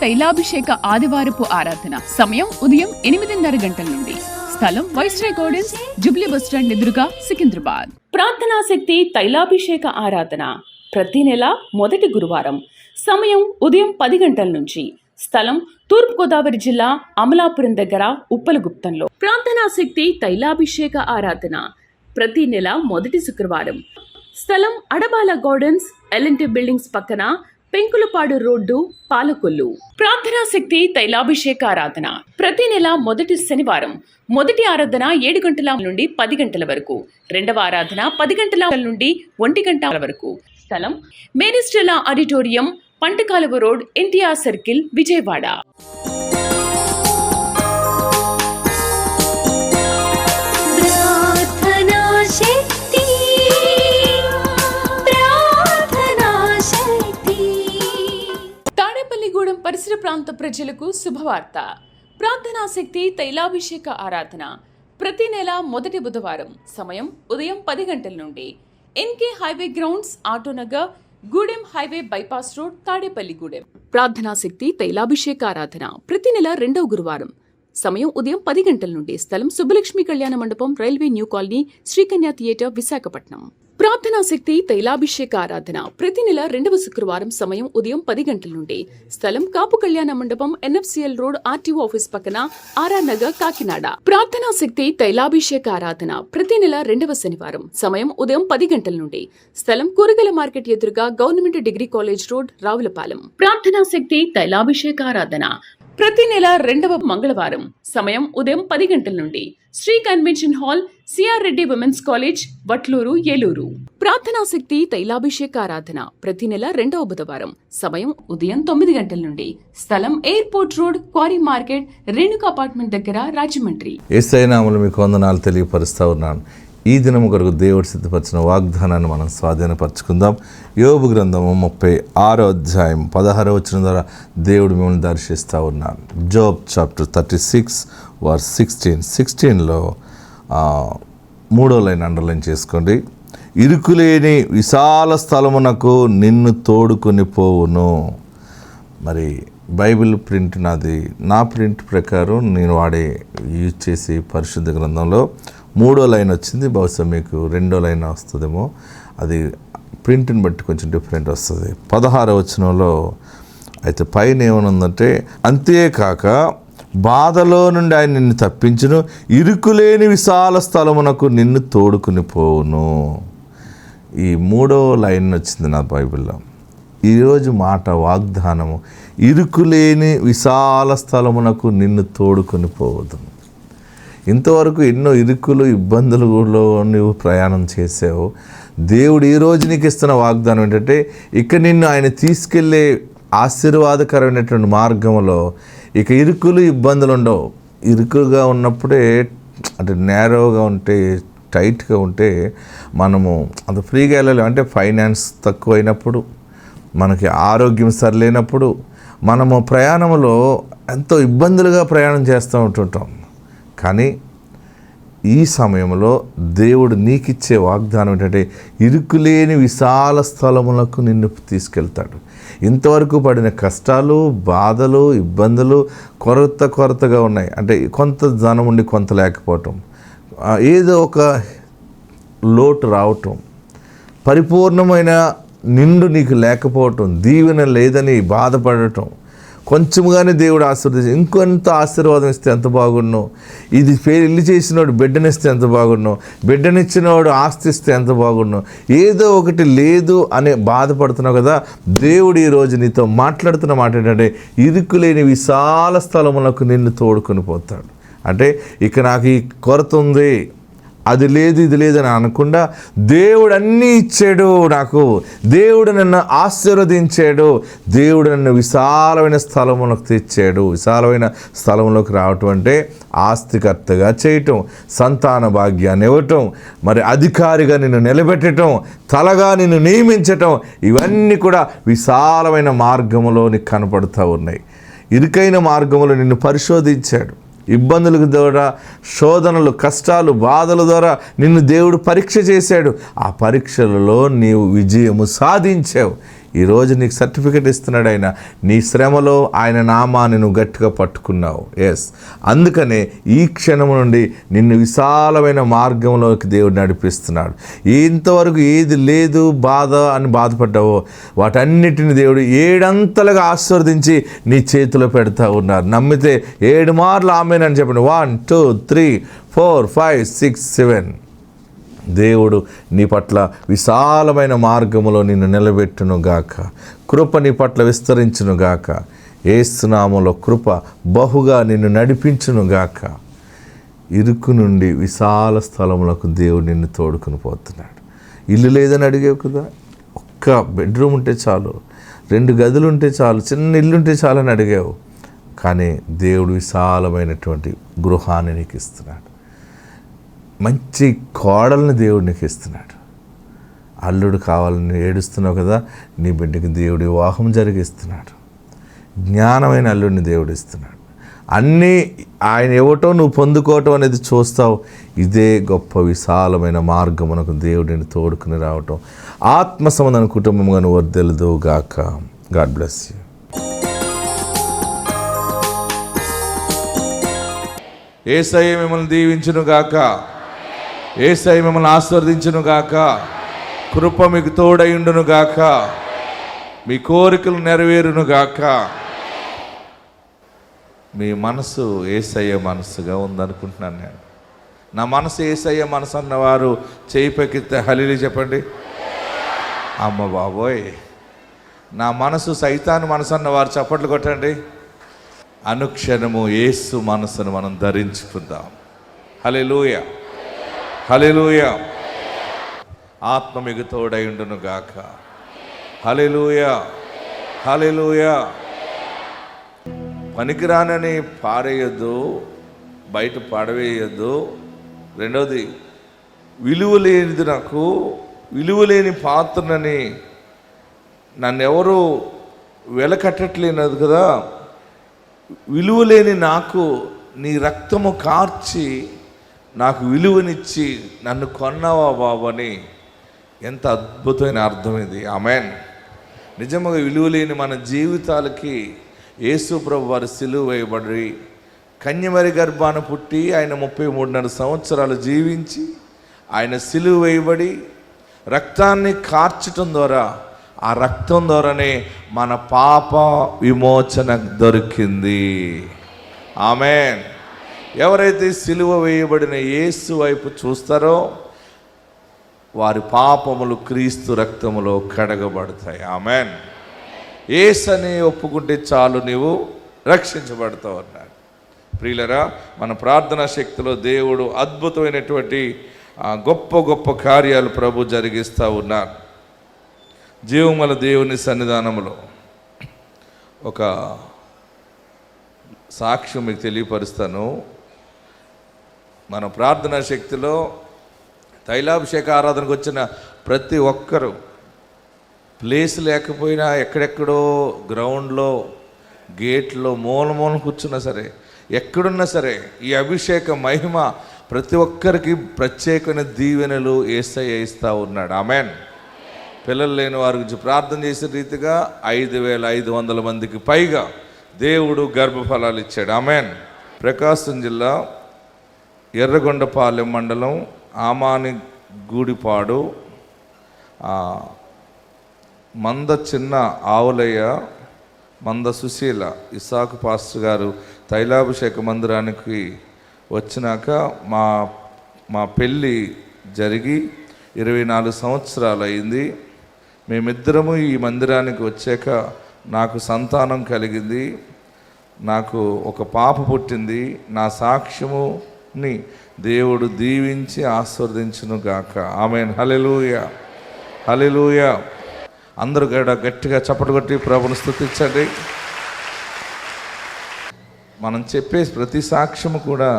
తైలాభిషేక ఆదివారపు ఆరాధన. సమయం ఉదయం 8:30 గంటల నుండి. స్థలం వైస్రాయ్ గార్డెన్స్, జూబ్లీ బస్టాండ్ ఎదురుగా, సికింద్రాబాద్. ప్రార్థనా శక్తి తైలాభిషేక ఆరాధన ప్రతి నెల మొదటి గురువారం. సమయం ఉదయం 10 గంటల నుంచి. స్థలం తూర్పుగోదావరి జిల్లా అమలాపురం దగ్గర ఉప్పలగుప్తంలో. ప్రార్థనా శక్తి తైలాభిషేక ఆరాధన ప్రతి నెల మొదటి శుక్రవారం. స్థలం అడబాల గార్డెన్స్, ఎల్ఎన్టీ బిల్డింగ్స్ పక్కన, పెంకులపాడు రోడ్డు, పాలకొల్లు. ప్రార్థనా శక్తి తైలాభిషేక ఆరాధన ప్రతి నెల మొదటి శనివారం. మొదటి ఆరాధన 7 గంటల నుండి 10 గంటల వరకు. రెండవ ఆరాధన 10 గంటల నుండి 1 గంట వరకు. స్థలం Mary auditorium, పంటకాలువ road, NTR circle, Vijayawada. Tadepalligudem పరిసర ప్రాంత ప్రజలకు శుభవార్త. ప్రార్థనా శక్తి తైలాభిషేక ఆరాధన ప్రతి నెల మొదటి బుధవారం. సమయం ఉదయం 10 గంటల నుండి. NK highway grounds, Autonagar, Gudem highway bypass road, Tadepalligudem. ప్రార్థనా శక్తి తైలాభిషేక ఆరాధన ప్రతి నెల రెండవ గురువారం. సమయం ఉదయం 10 గంటల నుండి. స్థలం సుబ్బలక్ష్మి కళ్యాణ మండపం, railway new colony, Sri Kanya theatre, Visakhapatnam. ప్రార్థనా శక్తి తైలాభిషేక ఆరాధన ప్రతి నెల రెండవ శుక్రవారం. సమయం ఉదయం 10 గంటల నుండి. స్థలం కాపు కళ్యాణ మండపం, ఎన్ఎఫ్సిఎల్ రోడ్, ఆర్టీఓ ఆఫీస్ పక్కన, ఆర్ఆర్ నగర్, కాకినాడ. ప్రార్థనా శక్తి తైలాభిషేక ఆరాధన ప్రతి నెల రెండవ శనివారం. సమయం ఉదయం 10 గంటల నుండి. స్థలం కూరగాయల మార్కెట్ ఎదురుగా, government degree college road, Ravulapalem. ప్రార్థనా శక్తి తైలాభిషేక ఆరాధన ప్రతి నెల రెండవ మంగళవారం. సమయం ఉదయం 10 గంటల నుండి. Sri convention hall, CR Reddy women's college, Vatluru, Eluru. ప్రార్థనా శక్తి తైలాభిషేక ఆరాధన ప్రతి నెల రెండవ బుధవారం. సమయం ఉదయం 9 గంటల నుండి. స్థలం airport road, quarry market, Renuka apartment దగ్గర, రాజమండ్రి. యేసయ్య నామములో మీకు వందనాలు తెలియపరుస్తా ఉన్నాను. ఈ దినము కొరకు దేవుడు సిద్ధపరిచిన వాగ్దానాన్ని మనం స్వాధీనపరచుకుందాం. యోబు గ్రంథము 36వ అధ్యాయం 16వ వచనం ద్వారా దేవుడు మిమ్మల్ని దర్శిస్తూ ఉన్నాడు. జాబ్ చాప్టర్ 36 వర్స్ 16లో 3వ లైన్ అండర్లైన్ చేసుకోండి. ఇరుకులేని విశాల స్థలమునకు నిన్ను తోడుకొని పోవును. మరి బైబిల్ ప్రింట్ నాది. నా ప్రింట్ ప్రకారం నేను యూజ్ చేసి పరిశుద్ధ గ్రంథంలో 3వ లైన్ వచ్చింది. బహుశా మీకు 2వ లైన్ వస్తుందేమో. అది ప్రింట్ని బట్టి కొంచెం డిఫరెంట్ వస్తుంది. 16వ వచనంలో అయితే పైన ఏమనుందంటే, అంతేకాక బాధలో నుండి ఆయన నిన్ను తప్పించును, ఇరుకులేని విశాల స్థలమునకు నిన్ను తోడుకుని పోవును. ఈ 3వ లైన్ వచ్చింది నా బైబిల్లో. ఈరోజు మాట వాగ్దానము, ఇరుకులేని విశాల స్థలమునకు నిన్ను తోడుకొని పోవద్దు. ఇంతవరకు ఎన్నో ఇరుకులు, ఇబ్బందులలో నువ్వు ప్రయాణం చేసావు. దేవుడు ఈరోజు నీకు ఇస్తున్న వాగ్దానం ఏంటంటే, ఇక నిన్ను ఆయన తీసుకెళ్లే ఆశీర్వాదకరమైనటువంటి మార్గంలో ఇక ఇరుకులు, ఇబ్బందులు ఉండవు. ఇరుకుగా ఉన్నప్పుడే, అంటే నేరోగా ఉంటే, టైట్గా ఉంటే మనము అంత ఫ్రీగా వెళ్ళలేము. అంటే ఫైనాన్స్ తక్కువైనప్పుడు, మనకి ఆరోగ్యం సరిలేనప్పుడు మనము ప్రయాణంలో ఎంతో ఇబ్బందులుగా ప్రయాణం చేస్తూ ఉంటుంటాం. కానీ ఈ సమయంలో దేవుడు నీకిచ్చే వాగ్దానం ఏంటంటే, ఇరుకులేని విశాల స్థలములకు నిన్ను తీసుకెళ్తాడు. ఇంతవరకు పడిన కష్టాలు, బాధలు, ఇబ్బందులు కొరతగా ఉన్నాయి. అంటే కొంత ధనం ఉండి కొంత లేకపోవటం, ఏదో ఒక లోటు రావటం, పరిపూర్ణమైన నిండు నీకు లేకపోవటం, దీవెన లేదని బాధపడటం, కొంచెముగానే దేవుడు ఆశీర్వదించి ఇంకొంత ఆశీర్వాదం ఇస్తే ఎంత బాగున్నావు, ఇది పెళ్లి చేసినోడు బిడ్డనిస్తే ఎంత బాగున్నావు, బిడ్డనిచ్చినవాడు ఆస్తి ఇస్తే ఎంత బాగున్నావు, ఏదో ఒకటి లేదు అనే బాధపడుతున్నావు కదా. దేవుడు ఈరోజు నీతో మాట్లాడుతున్న మాట ఏంటంటే, ఇరుకులేని విశాల స్థలములకు నిన్ను తోడుకొని పోతాడు. అంటే ఇక నాకు ఈ కొరత ఉంది, అది లేదు, ఇది లేదని అనకుండా, దేవుడు అన్నీ ఇచ్చాడు నాకు, దేవుడు నన్ను ఆశీర్వదించాడు, దేవుడు నన్ను విశాలమైన స్థలములకు తెచ్చాడు. విశాలమైన స్థలంలోకి రావటం అంటే ఆస్తికర్తగా చేయటం, సంతాన భాగ్యాన్ని ఇవ్వటం, మరి అధికారిగా నిన్ను నిలబెట్టడం, తలగా నిన్ను నియమించటం, ఇవన్నీ కూడా విశాలమైన మార్గంలో నీకు కనపడుతూ ఉన్నాయి. ఇరుకైన మార్గంలో నిన్ను పరిశోధించాడు. ఇబ్బందుల ద్వారా, శోధనలు, కష్టాలు, బాధల ద్వారా నిన్ను దేవుడు పరీక్ష చేశాడు. ఆ పరీక్షలలో నీవు విజయము సాధించావు. ఈరోజు నీకు సర్టిఫికెట్ ఇస్తున్నాడు ఆయన. నీ శ్రమలో ఆయన నామాన్ని నువ్వు గట్టిగా పట్టుకున్నావు. ఎస్, అందుకనే ఈ క్షణం నుండి నిన్ను విశాలమైన మార్గంలోకి దేవుడు నడిపిస్తున్నాడు. ఇంతవరకు ఏది లేదు బాధ అని బాధపడ్డావో వాటన్నిటిని దేవుడు 7 అంతలుగా ఆశీర్వదించి నీ చేతిలో పెడతా ఉన్నారు. నమ్మితే 7 మార్లు ఆమేనని చెప్పండి. 1 2 3 4 5 6 7. దేవుడు నీ పట్ల విశాలమైన మార్గములో నిన్ను నిలబెట్టును గాక. కృప నీ పట్ల విస్తరించును గాక. యేసు నామములో కృప బహుగా నిన్ను నడిపించును గాక. ఇరుకు నుండి విశాల స్థలములకు దేవుడు నిన్ను తోడుకుని పోతున్నాడు. ఇల్లు లేదని అడిగావు కదా, ఒక్క బెడ్రూమ్ ఉంటే చాలు, 2 గదులు ఉంటే చాలు, చిన్న ఇల్లు ఉంటే చాలు అని అడిగావు. కానీ దేవుడు విశాలమైనటువంటి గృహాన్ని నీకు ఇస్తున్నాడు. మంచి కోడల్ని దేవుడు నీకు ఇస్తున్నాడు. అల్లుడు కావాలని ఏడుస్తున్నావు కదా, నీ బిడ్డకి దేవుడి వివాహం జరిగిస్తున్నాడు. జ్ఞానమైన అల్లుడిని దేవుడు ఇస్తున్నాడు. అన్నీ ఆయన ఇవ్వటం నువ్వు పొందుకోవటం అనేది చూస్తావు. ఇదే గొప్ప విశాలమైన మార్గమునకు దేవుడిని తోడుకుని రావటం. ఆత్మ సంబంధం కుటుంబంగా నువ్వు వర్ధిల్లుదు గాక. God bless you. యేసయ్య మిమ్మల్ని దీవించును గాక. యేసయ్య మిమ్మల్ని ఆశీర్వదించును గాక. కృప మీకు తోడైండును గాక. మీ కోరికలు నెరవేరును గాక. మీ మనసు యేసయ్య మనసుగా ఉందనుకుంటున్నాను నేను. నా మనసు యేసయ్య మనసు అన్నవారు చేయి పైకెత్తే హల్లెలూయా చెప్పండి. అమ్మ బాబోయ్, నా మనసు సైతాను మనసు అన్నవారు చప్పట్లు కొట్టండి. అనుక్షణము యేసు మనసును మనం ధరించుకుందాం. హల్లెలూయా, హల్లెలూయా. ఆత్మ మీకు తోడైండును గాక. హల్లెలూయా, హల్లెలూయా. పనికిరానని పారేయొద్దు, బయట పడవేయొద్దు. రెండవది, విలువ లేనిది నాకు, విలువ లేని పాత్రనని నన్నెవరూ వెలకట్టట్లేనది కదా, విలువలేని నాకు నీ రక్తము కార్చి నాకు విలువనిచ్చి నన్ను కొన్నావా బాబు అని ఎంత అద్భుతమైన అర్థం ఇది. ఆమేన్. నిజంగా విలువలేని మన జీవితాలకి యేసు ప్రభు వారు సిలువ వేయబడి కన్యమరి గర్భాన పుట్టి ఆయన 33.5 సంవత్సరాలు జీవించి ఆయన సిలువ వేయబడి రక్తాన్ని కార్చటం ద్వారా, ఆ రక్తం ద్వారానే మన పాప విమోచన దొరికింది. ఆమేన్. ఎవరైతే సిలువ వేయబడిన యేసు వైపు చూస్తారో వారి పాపములు క్రీస్తు రక్తములో కడగబడతాయి. ఆమేన్. యేసుని ఒప్పుకుంటే చాలు, నీవు రక్షించబడతావు అన్నాడు. ప్రియులరా, మన ప్రార్థనా శక్తిలో దేవుడు అద్భుతమైనటువంటి గొప్ప గొప్ప కార్యాలు ప్రభు జరిగిస్తూ ఉన్నారు. జీవముల దేవుని సన్నిధానములో ఒక సాక్ష్యం మీకు తెలియపరుస్తాను. మన ప్రార్థనా శక్తిలో తైలాభిషేక ఆరాధనకు వచ్చిన ప్రతి ఒక్కరూ ప్లేస్ లేకపోయినా ఎక్కడెక్కడో గ్రౌండ్లో, గేట్లో, మూల కూర్చున్నా సరే, ఎక్కడున్నా సరే ఈ అభిషేక మహిమ ప్రతి ఒక్కరికి ప్రత్యేకమైన దీవెనలు యేసయ్య ఇస్తూ ఉన్నాడు. ఆమేన్. పిల్లలు లేని వారి గురించి ప్రార్థన చేసే రీతిగా 5,500 మందికి పైగా దేవుడు గర్భఫలాలు ఇచ్చాడు. ఆమేన్. ప్రకాశం జిల్లా ఎర్రగొండపాలెం మండలం ఆమాని గూడిపాడు మంద చిన్న ఆవులయ్య, మంద సుశీల, ఇసాకు పాస్టర్ గారు తైలాభిషేక మందిరానికి వచ్చినాక మా పెళ్ళి జరిగి 24 సంవత్సరాలు అయింది. మేమిద్దరము ఈ మందిరానికి వచ్చాక నాకు సంతానం కలిగింది. నాకు ఒక పాప పుట్టింది. నా సాక్ష్యముని దేవుడు దీవించి ఆశీర్వదించును గాక. ఆమేన్. హల్లెలూయా, హల్లెలూయా. అందరూ గట్టిగా చప్పట్లు కొట్టి ప్రభువును స్తుతించండి. మనం చెప్పే ప్రతి సాక్ష్యము కూడా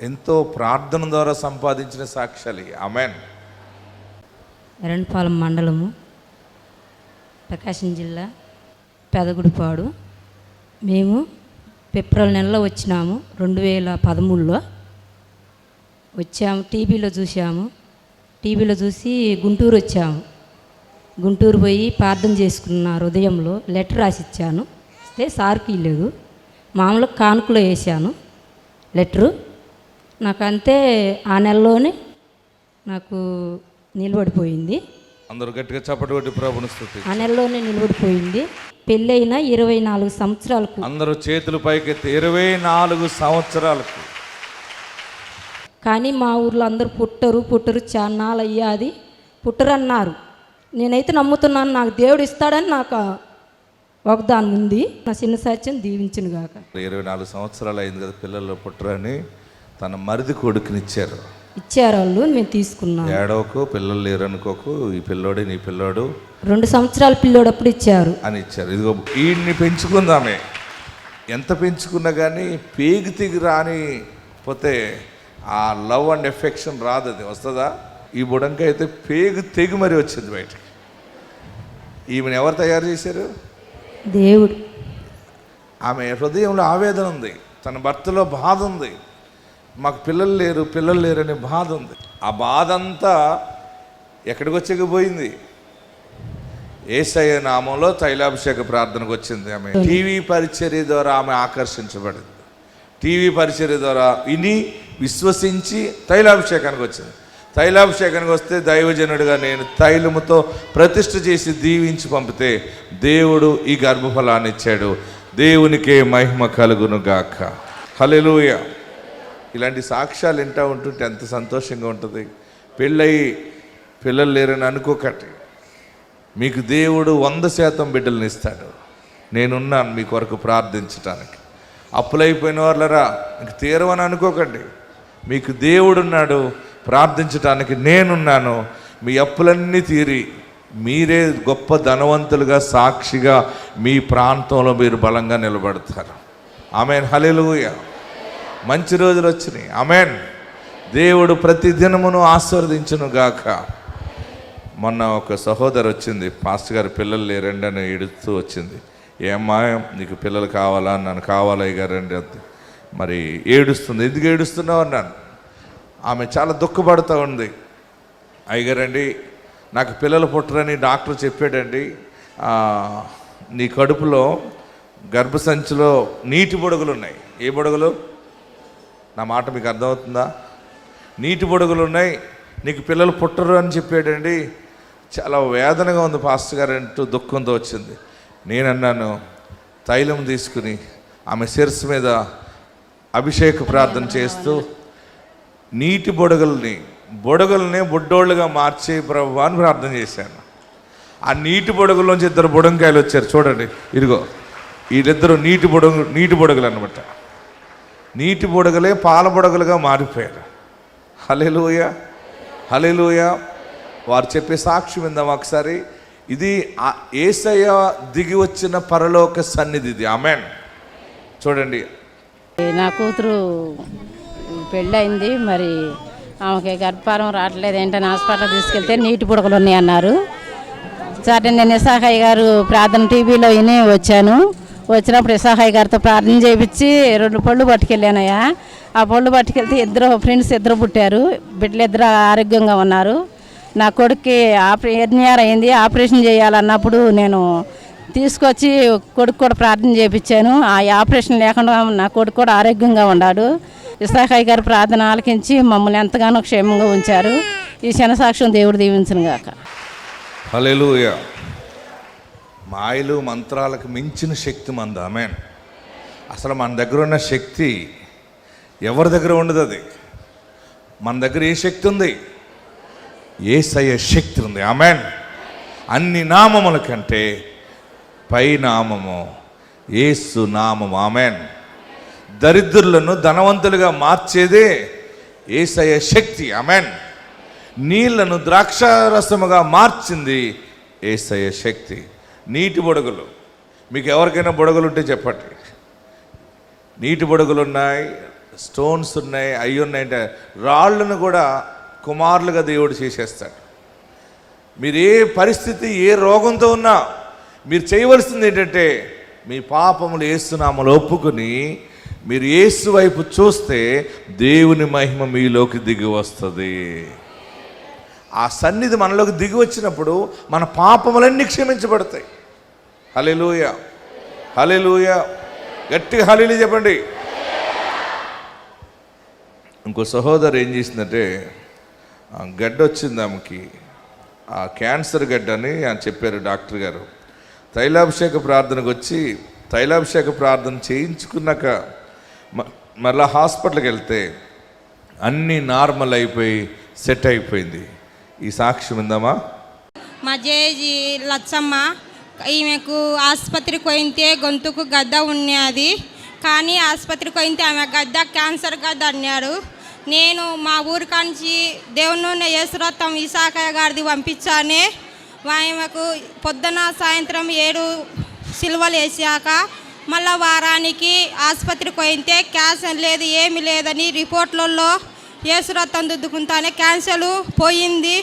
ఎంతో ప్రార్థన ద్వారా సంపాదించిన సాక్ష్యాలు. ఆమేన్. ఎర్రగొండపాలెం మండలము, ప్రకాశం జిల్లా, పెదగుడిపాడు. మేము ఏప్రిల్ నెలలో వచ్చినాము. 2013లో వచ్చాము. టీవీలో చూసాము. టీవీలో చూసి గుంటూరు వచ్చాము. గుంటూరు పోయి ప్రార్థన చేసుకున్న హృదయంలో లెటర్ రాసిచ్చాను. ఇస్తే సార్కి ఇవ్వలేదు, మామూలుగా కానుకలో వేసాను లెటరు. నాకు అంతే ఆ నెలలోనే నాకు నిలబడిపోయింది. అందరూ గట్టిగా చప్పటి కొట్టి ప్రభుని స్తుతి. ఆ నెలలోనే నిలబడిపోయింది. పెళ్ళైన 24 సంవత్సరాలకు. అందరూ చేతులు పైకెత్తి 24 సంవత్సరాలకు. కానీ మా ఊర్లో అందరూ పుట్టరు చాన్నాళ్ళు అయ్యాది పుట్టరు అన్నారు. నేనైతే నమ్ముతున్నాను, నాకు దేవుడు ఇస్తాడని నాకు వాగ్దానం ఉంది. నా చిన్న సాక్ష్యం దీవించును గాక. 24 సంవత్సరాలు అయింది కదా పిల్లలు పుట్టరని తన మరిది కొడుకునిచ్చారు. ఇచ్చారు వాళ్ళు, మేము తీసుకున్నాం. ఏడవకు, పిల్లలు లేరు అనుకోకు, ఈ పిల్లోడే నీ పిల్లోడు, 2 సంవత్సరాల పిల్లోడు అప్పుడు ఇచ్చారు అని ఇచ్చారు. ఇదిగో వీడిని పెంచుకుందామే. ఎంత పెంచుకున్నా కానీ పేగు తెగి రాని పోతే ఆ లవ్ అండ్ ఎఫెక్షన్ రాదు. అది వస్తుందా? ఈ బుడంకాయ అయితే పేగు తెగి మరి వచ్చింది బయటకి. ఈమెను ఎవరు తయారు చేశారు? దేవుడు. ఆమె హృదయంలో ఆవేదన ఉంది, తన భర్తలో బాధ ఉంది, మాకు పిల్లలు లేరు అనే బాధ ఉంది. ఆ బాధ అంతా ఎక్కడికి వచ్చాక పోయింది? యేసయ్య నామంలో తైలాభిషేక ప్రార్థనకు వచ్చింది. ఆమె టీవీ పరిచర్య ద్వారా ఆమె ఆకర్షించబడింది. టీవీ పరిచర్య ద్వారా విని విశ్వసించి తైలాభిషేకానికి వచ్చింది. తైలాభిషేకానికి వస్తే దైవజనుడిగా నేను తైలముతో ప్రతిష్ఠ చేసి దీవించి పంపితే దేవుడు ఈ గర్భఫలాన్ని ఇచ్చాడు. దేవునికే మహిమ కలుగును గాక. హల్లెలూయా. ఇలాంటి సాక్ష్యాలు వింటూ ఉంటుంటే ఎంత సంతోషంగా ఉంటుంది. పెళ్ళయి పిల్లలు లేరని అనుకోకటి, మీకు దేవుడు 100% బిడ్డలను ఇస్తాడు. నేనున్నాను మీ కొరకు ప్రార్థించటానికి. అప్పులైపోయిన వాళ్ళరా ఇంక తీరవని అనుకోకండి, మీకు దేవుడున్నాడు, ప్రార్థించటానికి నేనున్నాను. మీ అప్పులన్నీ తీరి మీరే గొప్ప ధనవంతులుగా సాక్షిగా మీ ప్రాంతంలో మీరు బలంగా నిలబడతారు. ఆమెన్. హల్లెలూయా. మంచి రోజులు వచ్చినాయి. ఆమెన్. దేవుడు ప్రతి దినమును ఆశీర్వదించును గాక. మొన్న ఒక సహోదరు వచ్చింది, పాస్టర్ గారు పిల్లలు లేరండి అని ఏడుస్తూ వచ్చింది. ఏమ్మా నీకు పిల్లలు కావాలా? నన్ను కావాలా గారండి. మరి ఏడుస్తుంది. ఎందుకు ఏడుస్తున్నావు అన్నాను. ఆమె చాలా దుఃఖపడుతూ ఉంది. అయ్యగారండి నాకు పిల్లలు పుట్టరని డాక్టర్ చెప్పాడండి. నీ కడుపులో గర్భసంచిలో నీటి బుడగలు ఉన్నాయి. ఏ బుడగలు? నా మాట మీకు అర్థమవుతుందా? నీటి బుడగలు ఉన్నాయి, నీకు పిల్లలు పుట్టరు అని చెప్పాడండి. చాలా వేదనగా ఉంది పాస్టర్ గారు అంటూ దుఃఖంతో వచ్చింది. నేనన్నాను, తైలం తీసుకుని ఆమె శిరస్సు మీద అభిషేక ప్రార్థన చేస్తూ నీటి బుడగల్ని బుడ్డోళ్ళుగా మార్చే ప్రభు అని ప్రార్థన చేశాను. ఆ నీటి బుడగల్లోంచి 2 బుడంకాయలు వచ్చారు. చూడండి, ఇదిగో వీళ్ళిద్దరూ నీటి బుడగలు అనమాట. నీటి బుడగలే పాల బుడగలుగా మారిపోయారు. హల్లెలూయా, హల్లెలూయా. వారు చెప్పే సాక్ష్యం విందాం ఒకసారి. ఇది యేసయ్య దిగి వచ్చిన పరలోక సన్నిధి ఇది. ఆమెన్. చూడండి, నా కూతురు పెళ్ళయింది, మరి ఆమెకి గర్భఫలం రావట్లేదు ఏంటని హాస్పిటల్ తీసుకెళ్తే నీటి బుడగలు ఉన్నాయి అన్నారు. సరే నేను ఇసాహయ్య గారు ప్రార్థన టీవీలో విని వచ్చాను. వచ్చినప్పుడు ఇసాహయ్య గారితో ప్రార్థన చేయించి 2 పళ్ళు పట్టుకెళ్ళానయ్యా. ఆ పళ్ళు పట్టుకెళ్తే 2 ఫ్రెండ్స్ పుట్టారు. బిడ్డలు 2 ఆరోగ్యంగా ఉన్నారు. నా కొడుక్కి ఎర్నియర్ అయింది, ఆపరేషన్ చేయాలన్నప్పుడు నేను తీసుకొచ్చి కొడుకు కూడా ప్రార్థన చేయించాను. ఆ ఆపరేషన్ లేకుండా నా కొడుకు కూడా ఆరోగ్యంగా ఉన్నాడు. ఇసాహయ్య గారు ప్రార్థన ఆలకించి మమ్మల్ని ఎంతగానో క్షేమంగా ఉంచారు. ఈ శనసాక్ష్యం దేవుడు దీవించును గాక. హల్లెలూయా. మాయలు మంత్రాలకు మించిన శక్తి మంది. ఆమెన్. అసలు మన దగ్గర ఉన్న శక్తి ఎవరి దగ్గర ఉండదు. అది మన దగ్గర ఏ శక్తి ఉంది? యేసయ్య శక్తి ఉంది. ఆమెన్. అన్ని నామముల కంటే పై నామము యేసు నామము. ఆమెన్. దరిద్రులను ధనవంతులుగా మార్చేదే యేసయ్య శక్తి. ఆమెన్. నీళ్లను ద్రాక్షారసముగా మార్చింది యేసయ్య శక్తి. నీటి బుడగలు, మీకు ఎవరికైనా బుడగలు ఉంటే చెప్పండి. నీటి బుడగలు ఉన్నాయి, స్టోన్స్ ఉన్నాయి, అవి ఉన్నాయంటే రాళ్ళను కూడా కుమారులుగా దేవుడు చేసేస్తాడు. మీరు ఏ పరిస్థితి, ఏ రోగంతో ఉన్నా మీరు చేయవలసింది ఏంటంటే మీ పాపములు యేసునామములో ఒప్పుకొని మీరు యేసు వైపు చూస్తే దేవుని మహిమ మీలోకి దిగి వస్తుంది. ఆ సన్నిధి మనలోకి దిగి వచ్చినప్పుడు మన పాపములన్నీ క్షమించబడతాయి. హల్లెలూయా, హల్లెలూయా, గట్టిగా హల్లెలూయా చెప్పండి. ఇంకో సహోదరు ఏం చేసిందంటే, గడ్డ వచ్చింది ఆమెకి, ఆ క్యాన్సర్ గడ్డ అని చెప్పారు డాక్టర్ గారు. తైలాభిషేక ప్రార్థనకు వచ్చి తైలాభిషేక ప్రార్థన చేయించుకున్నాక మళ్ళీ హాస్పిటల్కి వెళ్తే అన్నీ నార్మల్ అయిపోయి సెట్ అయిపోయింది. ఈ సాక్ష్యం ఉందమ్మా. మా జేజీ లచ్చమ్మ, ఈమెకు ఆసుపత్రికి పోయితే గొంతుకు గద్ద ఉన్నది, కానీ ఆసుపత్రికి పోయితే ఆమె గద్ద క్యాన్సర్ గద్ద అన్నారు. నేను మా ఊరి కాంచి దేవుని యేసురత్నం ఇసాకయ్య గారిది పంపించానే. ఆమెకు పొద్దున సాయంత్రం 7 సిలువలు వేసాక మళ్ళీ వారానికి ఆసుపత్రికి పోయితే క్యాన్సర్ లేదు, ఏమి లేదని రిపోర్ట్లలో యేసురత్నం దిద్దుకుంటానే క్యాన్సర్ పోయింది,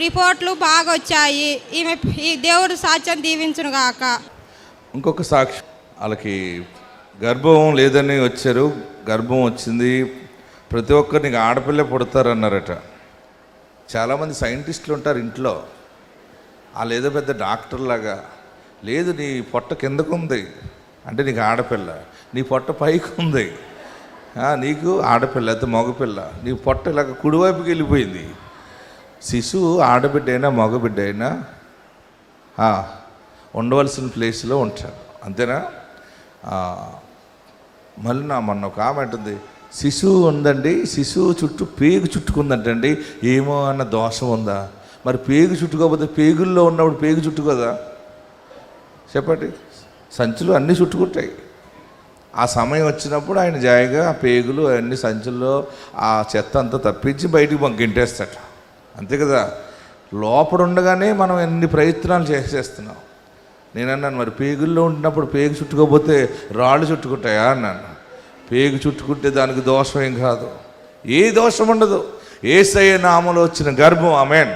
రిపోర్ట్లు బాగా వచ్చాయి. ఈమె ఈ దేవుడు సాక్ష్యం దీవించును గాక. ఇంకొక సాక్ష్యం, వాళ్ళకి గర్భం లేదని వచ్చారు, గర్భం వచ్చింది, ప్రతి ఒక్కరు ఆడపిల్ల పుడతారన్నారట. చాలామంది సైంటిస్టులు ఉంటారు ఇంట్లో, వాళ్ళు ఏదో పెద్ద డాక్టర్ లాగా, లేదు నీ పొట్ట కిందకు ఉంది అంటే నీకు ఆడపిల్ల, నీ పొట్ట పైకి ఉంది నీకు ఆడపిల్ల అయితే మగపిల్ల, నీ పొట్ట ఇలాగ కుడివైపుకి వెళ్ళిపోయింది. శిశువు ఆడబిడ్డ అయినా మగబిడ్డ అయినా ఉండవలసిన ప్లేస్లో ఉంటాడు, అంతేనా? మళ్ళీ మొన్న ఒక ఆమె అంటుంది, శిశువు ఉందండి, శిశువు చుట్టూ పేగు చుట్టుకుందంటండి, ఏమో అన్న దోషం ఉందా? మరి పేగు చుట్టుకోకపోతే పేగుల్లో ఉన్నప్పుడు పేగు చుట్టుకోదా? చెప్పండి. సంచులు అన్నీ చుట్టుకుంటాయి. ఆ సమయం వచ్చినప్పుడు ఆయన జాయిగా ఆ పేగులు అన్ని సంచుల్లో ఆ చెత్త అంతా తప్పించి బయటికి గెంటేస్తాడు, అంతే కదా? లోపల ఉండగానే మనం ఎన్ని ప్రయత్నాలు చేసేస్తున్నాం. నేనన్నాను, మరి పేగుల్లో ఉంటున్నప్పుడు పేగు చుట్టుకోకపోతే రాళ్ళు చుట్టుకుంటాయా అన్నాను. పేగు చుట్టుకుంటే దానికి దోషం ఏం కాదు, ఏ దోషం ఉండదు. యేసయ్య నామములో వచ్చిన గర్భం, ఆమేన్.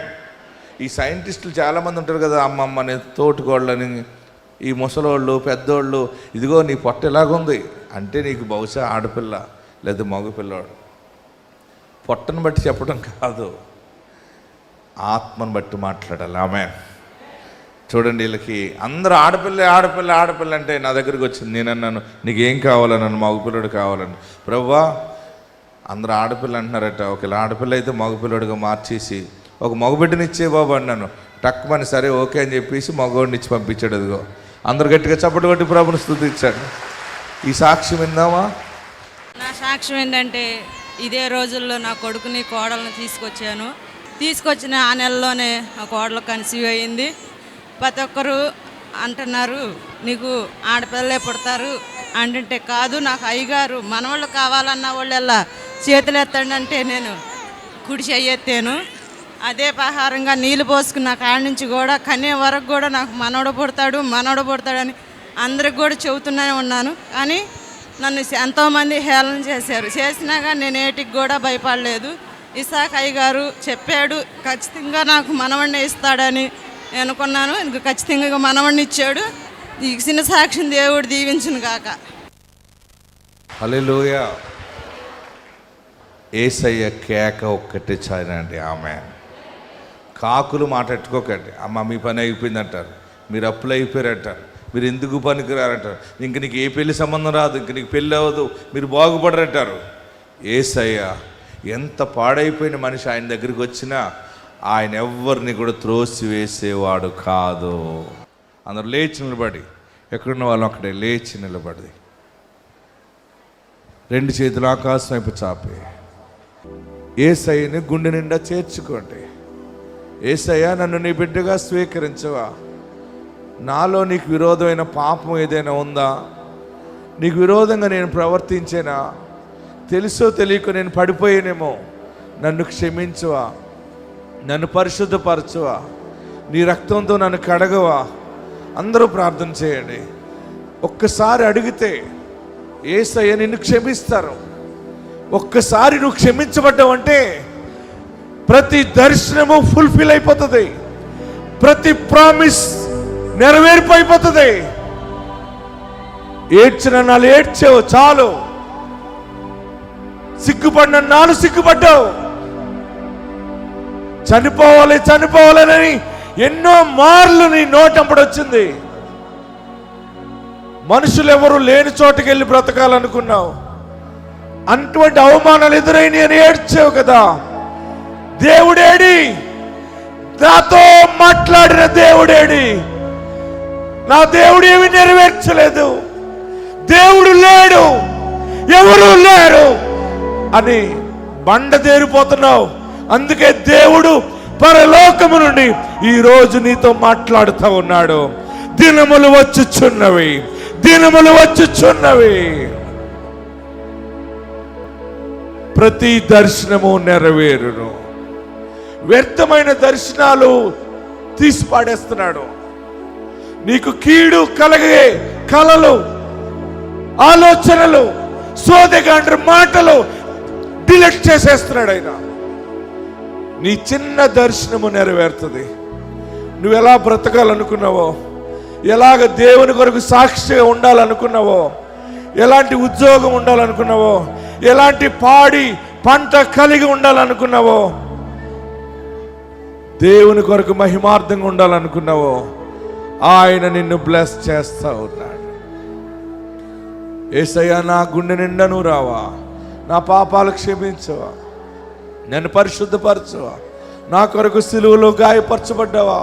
ఈ సైంటిస్టులు చాలామంది ఉంటారు కదా, అమ్మమ్మని, తోటికోళ్ళని, ఈ ముసలోళ్ళు, పెద్దోళ్ళు, ఇదిగో నీ పొట్ట ఎలాగుంది అంటే నీకు బహుశా ఆడపిల్ల లేదా మగపిల్లవాడు. పొట్టను బట్టి చెప్పడం కాదు, ఆత్మను బట్టి మాట్లాడాలి. ఆమేన్. చూడండి, వీళ్ళకి అందరూ ఆడపిల్ల ఆడపిల్ల ఆడపిల్ల అంటే నా దగ్గరికి వచ్చింది. నేను అన్నాను, నీకేం కావాలని? నన్ను మగపిల్లడు కావాలని. ప్రభువా, అందరూ ఆడపిల్ల అంటున్నారట, ఒకవేళ ఆడపిల్ల అయితే మగపిల్లడిగా మార్చేసి ఒక మగబిడ్డని ఇచ్చే బాబు అన్నాను. టక్కుమని సరే ఓకే అని చెప్పేసి మగవాడిని ఇచ్చి పంపించాడు. అదిగో అందరు గట్టిగా చప్పటి కొట్టి ప్రభుని స్తుతించాడు. ఈ సాక్ష్యం విందామా? నా సాక్ష్యం ఏంటంటే, ఇదే రోజుల్లో నా కొడుకుని కోడలను తీసుకొచ్చిన ఆ నెలలోనే ఆ కోడలు కన్సీవ్ అయ్యింది. ప్రతి ఒక్కరు అంటున్నారు నీకు ఆడపిల్లలే పుడతారు అంటే, కాదు నాకు అయ్యగారు మనవాళ్ళు కావాలన్న వాళ్ళెల్లా చేతులు ఎత్తండి నేను కుడి చెయ్యెత్తాను. అదే ప్రకారంగా నీళ్ళు పోసుకున్న కాడి నుంచి కూడా కన్నే వరకు కూడా నాకు మనవడు పుడతాడని అందరికి కూడా చెబుతూనే ఉన్నాను. కానీ నన్ను ఎంతోమంది హేళన చేసినా కానీ నేను ఏటికి కూడా భయపడలేదు. ఇసాకయ్య గారు చెప్పాడు, ఖచ్చితంగా నాకు మనవడిని ఇస్తాడని అనుకున్నాను. ఇంక ఖచ్చితంగా మనవడిని ఇచ్చాడు. ఈ చిన్న సాక్ష్యం దేవుడు దీవించును గాక. హల్లెలూయా. యేసయ్య కేక ఒక్కటే చాలండి. ఆమేన్. కాకులు మాట్లాడుకోకండి. అమ్మ మీ పని అయిపోయింది అంటారు, మీరు అప్పులు అయిపోయారు అంటారు, మీరు ఎందుకు పనికిరారంటారు, ఇంక నీకు ఏ పెళ్లి సంబంధం రాదు, ఇంక నీకు పెళ్ళి అవ్వదు, మీరు బాగుపడరంటారు. యేసయ్య ఎంత పాడైపోయిన మనిషి ఆయన దగ్గరికి వచ్చినా ఆయన ఎవరిని కూడా త్రోసివేసేవాడు కాదు. అందరూ లేచి నిలబడి, ఎక్కడున్న వాళ్ళు అక్కడే లేచి నిలబడి 2 చేతులు ఆకాశం వైపు చాపి యేసయ్యని గుండె నిండా చేర్చుకోండి. యేసయ్య, నన్ను నీ బిడ్డగా స్వీకరించవా? నాలో నీకు విరోధమైన పాపం ఏదైనా ఉందా? నీకు విరోధంగా నేను ప్రవర్తించేనా? తెలుసో తెలియక నేను పడిపోయానేమో, నన్ను క్షమించవా? నన్ను పరిశుద్ధపరచవా? నీ రక్తంతో నన్ను కడగవా? అందరూ ప్రార్థన చేయండి. ఒక్కసారి అడిగితే యేసయ్య నిన్ను క్షమిస్తారు. ఒక్కసారి నువ్వు క్షమించబడ్డావంటే ప్రతి దర్శనము ఫుల్ఫిల్ అయిపోతుంది, ప్రతి ప్రామిస్ నెరవేర్పు అయిపోతుంది. ఏడ్చిన నాలు ఏడ్చావు చాలు, సిగ్గుపడిన నాలు సిగ్గుపడ్డావు, చనిపోవాలని ఎన్నో మార్లు నీ నోటంపడి వచ్చింది. మనుషులు ఎవరు లేని చోటుకి వెళ్ళి బ్రతకాలనుకున్నావు. అటువంటి అవమానాలు ఎదురైన అని ఏడ్చావు కదా. దేవుడేడి? నాతో మాట్లాడిన దేవుడేడి? నా దేవుడు ఏమి నెరవేర్చలేదు, దేవుడు లేడు, ఎవరు లేరు అని బండదేరిపోతున్నావు. అందుకే దేవుడు పరలోకము నుండి ఈ రోజు నీతో మాట్లాడుతూ ఉన్నాడు. దినములు వచ్చుచున్నవి, దినములు వచ్చుచున్నవి. ప్రతి దర్శనము నెరవేరును. వ్యర్థమైన దర్శనాలు తీసి పాడేస్తున్నాడు. నీకు కీడు కలిగే కలలు, ఆలోచనలు, సోదెగాండ్రి మాటలు డిలీట్ చేసేస్తున్నాడు ఆయన. నీ చిన్న దర్శనము నెరవేరుతుంది. నువ్వు ఎలా బ్రతకాలనుకున్నావో, ఎలాగ దేవుని కొరకు సాక్షిగా ఉండాలనుకున్నావో, ఎలాంటి ఉద్యోగం ఉండాలనుకున్నావో, ఎలాంటి పాడి పంట కలిగి ఉండాలనుకున్నావో, దేవుని కొరకు మహిమార్థంగా ఉండాలనుకున్నావో, ఆయన నిన్ను బ్లెస్ చేస్తా ఉన్నాడు. యేసయ్యా, నా గుండె నిండా నువ్వు రావా, నా పాపాలు క్షమించవా, నన్ను పరిశుద్ధపరచవా, నా కొరకు సిలువలో గాయపరచబడ్డావా,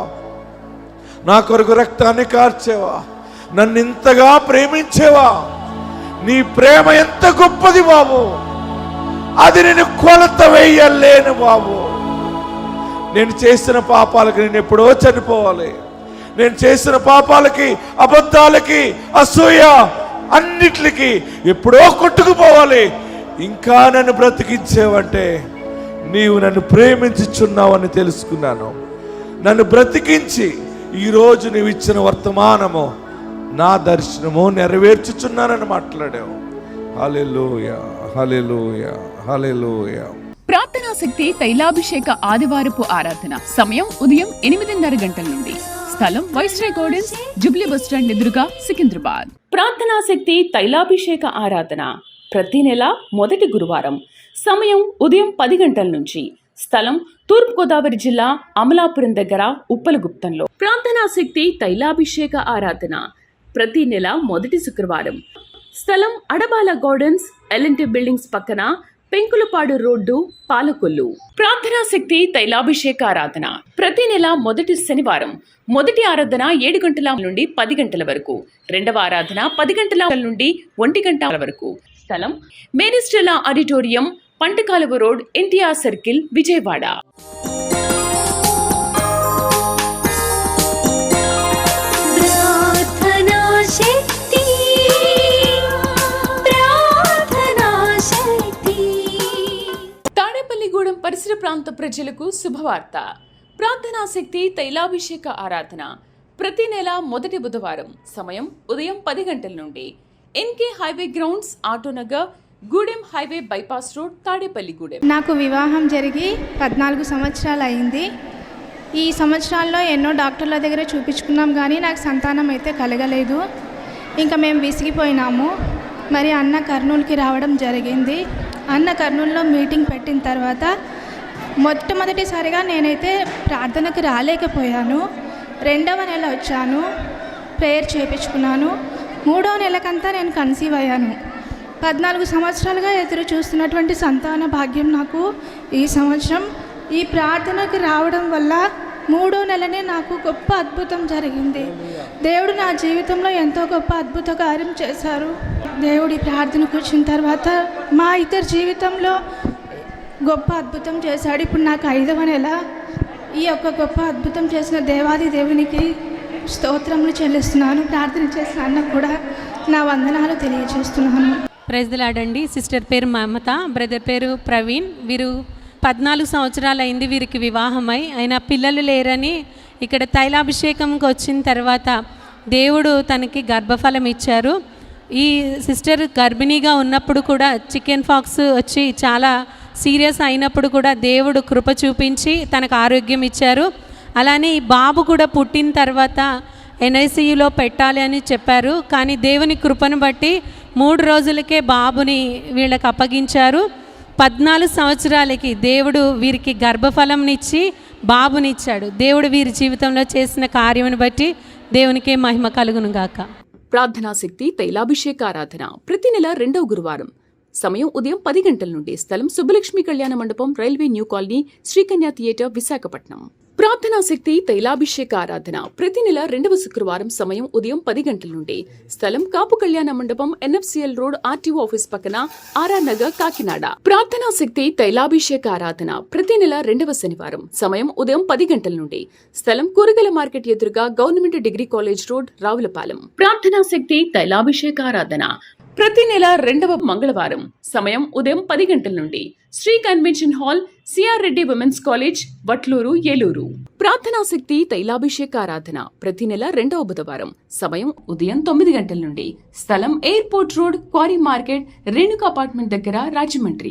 నా కొరకు రక్తాన్ని కార్చేవా, నన్ను ఇంతగా ప్రేమించేవా. నీ ప్రేమ ఎంత గొప్పది బాబు, అది నేను కొలత వేయలేను బాబు. నేను చేసిన పాపాలకి నేను ఎప్పుడో చనిపోవాలి. నేను చేసిన పాపాలకి, అబద్ధాలకి, అసూయ అన్నిటికి ఎప్పుడో కొట్టుకుపోవాలి. ఇంకా నన్ను బ్రతికించేవంటే నీవు నన్ను ప్రేమించుచున్నావని తెలుసుకున్నాను. నన్ను బ్రతికించి ఈరోజు నీవు ఇచ్చిన వర్తమానము, నా దర్శనము నెరవేర్చుచున్నానని మాట్లాడావు. హల్లెలూయా, హల్లెలూయా, హల్లెలూయా. ప్రార్థనా శక్తి తైలాభిషేక ఆదివారపు ఆరాధన. సమయం ఉదయం 8:30 గంటల నుండి. స్థలం viceroy gardens, Jubilee bus stand ఎదురుగా, సికింద్రాబాద్. ప్రార్థనా శక్తి తైలాభిషేక ఆరాధన ప్రతి నెల మొదటి గురువారం. సమయం ఉదయం 10 గంటల నుంచి. స్థలం తూర్పుగోదావరి జిల్లా, అమలాపురం దగ్గర, ఉప్పలగుప్తంలో. ప్రార్థనా శక్తి తైలాభిషేక ఆరాధన ప్రతి నెల మొదటి శుక్రవారం. స్థలం అడబాల గార్డెన్స్, ఎల్ఎన్టీ బిల్డింగ్స్ పక్కన, పెంకులపాడు రోడ్డు, పాలకొల్లు. ప్రార్థనా శక్తి తైలాభిషేక ఆరాధన ప్రతి నెల మొదటి శనివారం. మొదటి ఆరాధన 7 గంటల నుండి 10 గంటల వరకు. రెండవ ఆరాధన 10 గంటల నుండి 1 గంట వరకు. స్థలం Maris Stella auditorium, పంటకాలువ road, NTR circle, Vijayawada. Tadepalligudem పరిసర ప్రాంత ప్రజలకు శుభవార్త. ప్రార్థనా శక్తి తైలాభిషేక ఆరాధన ప్రతి నెల మొదటి బుధవారం. సమయం ఉదయం 10 గంటల నుండి. NK highway grounds, Autonagar, Gudem highway bypass road, Tadepalligudem. నాకు వివాహం జరిగి 14 సంవత్సరాలు అయింది. ఈ సంవత్సరాల్లో ఎన్నో డాక్టర్ల దగ్గర చూపించుకున్నాం, కానీ నాకు సంతానం అయితే కలగలేదు. ఇంకా మేము విసిగిపోయినాము. మరి అన్న కర్నూలుకి రావడం జరిగింది. అన్న కర్నూలులో మీటింగ్ పెట్టిన తర్వాత మొట్టమొదటిసారిగా నేనైతే ప్రార్థనకు రాలేకపోయాను. 2వ నెల వచ్చాను, ప్రేయర్ చేయించుకున్నాను. 3వ నెలకంతా నేను కన్సీవ్ అయ్యాను. 14 సంవత్సరాలుగా ఎదురు చూస్తున్నటువంటి సంతాన భాగ్యం నాకు ఈ సంవత్సరం ఈ ప్రార్థనకు రావడం వల్ల 3వ నెలనే నాకు గొప్ప అద్భుతం జరిగింది. దేవుడు నా జీవితంలో ఎంతో గొప్ప అద్భుత కార్యం చేశారు. దేవుడి ప్రార్థనకు వచ్చిన తర్వాత మా ఇద్దరి జీవితంలో గొప్ప అద్భుతం చేశాడు. ఇప్పుడు నాకు 5వ నెల. ఈ యొక్క గొప్ప అద్భుతం చేసిన దేవాది దేవునికి స్తోత్రములు చెల్లిస్తున్నాను. ప్రార్థన చేసిన అన్నకు కూడా నా వందనాలు తెలియజేస్తున్నాను. ప్రైజ్ ది లార్డ్ అండి. సిస్టర్ పేరు మమత, బ్రదర్ పేరు ప్రవీణ్. వీరు 14 సంవత్సరాలు అయింది వీరికి వివాహమై. అయినా పిల్లలు లేరని ఇక్కడ తైలాభిషేకంకి వచ్చిన తర్వాత దేవుడు తనకి గర్భఫలం ఇచ్చారు. ఈ సిస్టర్ గర్భిణీగా ఉన్నప్పుడు కూడా చికెన్ పాక్స్ వచ్చి చాలా సీరియస్ అయినప్పుడు కూడా దేవుడు కృప చూపించి తనకు ఆరోగ్యం ఇచ్చారు. అలానే ఈ బాబు కూడా పుట్టిన తర్వాత ఎన్ఐసియులో పెట్టాలి అని చెప్పారు. కానీ దేవుని కృపను బట్టి 3 రోజులకే బాబుని వీళ్ళకి అప్పగించారు. 14 సంవత్సరాలకి దేవుడు వీరికి గర్భఫలంనిచ్చి బాబునిచ్చాడు. దేవుడు వీరి జీవితంలో చేసిన కార్యమును బట్టి దేవునికే మహిమ కలుగును గాక. ప్రార్థనా శక్తి తైలాభిషేక ఆరాధన ప్రతి నెల 2వ గురువారం. సమయం ఉదయం 10 గంటల నుండి. స్థలం సుబ్బలక్ష్మి కళ్యాణ మండపం, railway new colony, Sri Kanya theatre, Visakhapatnam. ప్రార్థనా శక్తి తైలాభిషేక ఆరాధన ప్రతి నెల 2వ శుక్రవారం. సమయం ఉదయం 10 గంటల నుండి. స్థలం కాపు కళ్యాణ మండపం, ఎన్ఎఫ్సిఎల్ రోడ్, ఆర్టీఓ ఆఫీస్ పక్కన, ఆర్ఆర్ నగర్, కాకినాడ. ప్రార్థనా శక్తి తైలాభిషేక ఆరాధన ప్రతి నెల 2వ శనివారం. సమయం ఉదయం 10 గంటల నుండి. స్థలం కూరగాయల మార్కెట్ ఎదురుగా, government degree college road, Ravulapalem. ప్రార్థనా శక్తి తైలాభిషేక ఆరాధన ప్రతి నెల 2వ మంగళవారం. సమయం ఉదయం 10 గంటల నుండి. Sri convention hall, CR Reddy women's college, Vatluru, Eluru. ప్రార్థనా శక్తి తైలాభిషేక ఆరాధన ప్రతి నెల 2వ బుధవారం. సమయం ఉదయం 9 గంటల నుండి. స్థలం airport road, quarry market, Renuka apartment దగ్గర, రాజమండ్రి.